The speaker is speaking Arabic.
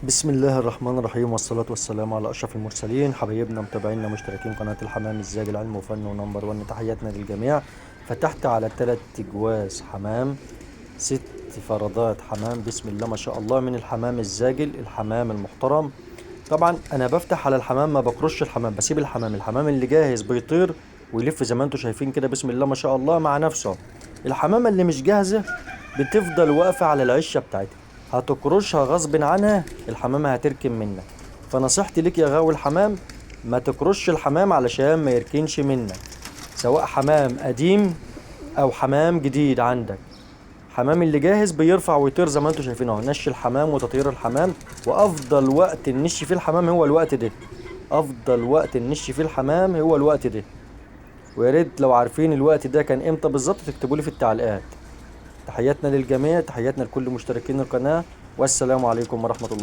بسم الله الرحمن الرحيم، والصلاة والسلام على أشرف المرسلين. حبايبنا متابعينا مشتركين قناة الحمام الزاجل، علم وفن ونمبر 1، تحياتنا للجميع. فتحت على 3 جواز حمام، 6 فرضات حمام، بسم الله ما شاء الله، من الحمام الزاجل الحمام المحترم. طبعا أنا بفتح على الحمام، ما بكرش الحمام، بسيب الحمام اللي جاهز بيطير ويلف زي ما انتم شايفين كده، بسم الله ما شاء الله، مع نفسه. الحمامة اللي مش جاهزة بتفضل واقفة على العشة بتاعتها، هتكرشها غصب عنها، الحمامة هتركن منك. فنصيحتي ليك يا غاوي الحمام، ما تكرش الحمام علشان ما يركنش منك، سواء حمام قديم او حمام جديد عندك. حمام اللي جاهز بيرفع ويطير زي ما انتم شايفين اهو، نش الحمام وتطير الحمام. وافضل وقت النش فيه الحمام هو الوقت ده، افضل وقت النش فيه الحمام هو الوقت ده. ويا ريت لو عارفين الوقت ده كان امتى بالظبط تكتبوا لي في التعليقات. تحياتنا للجميع، تحياتنا لكل مشتركين القناة، والسلام عليكم ورحمة الله.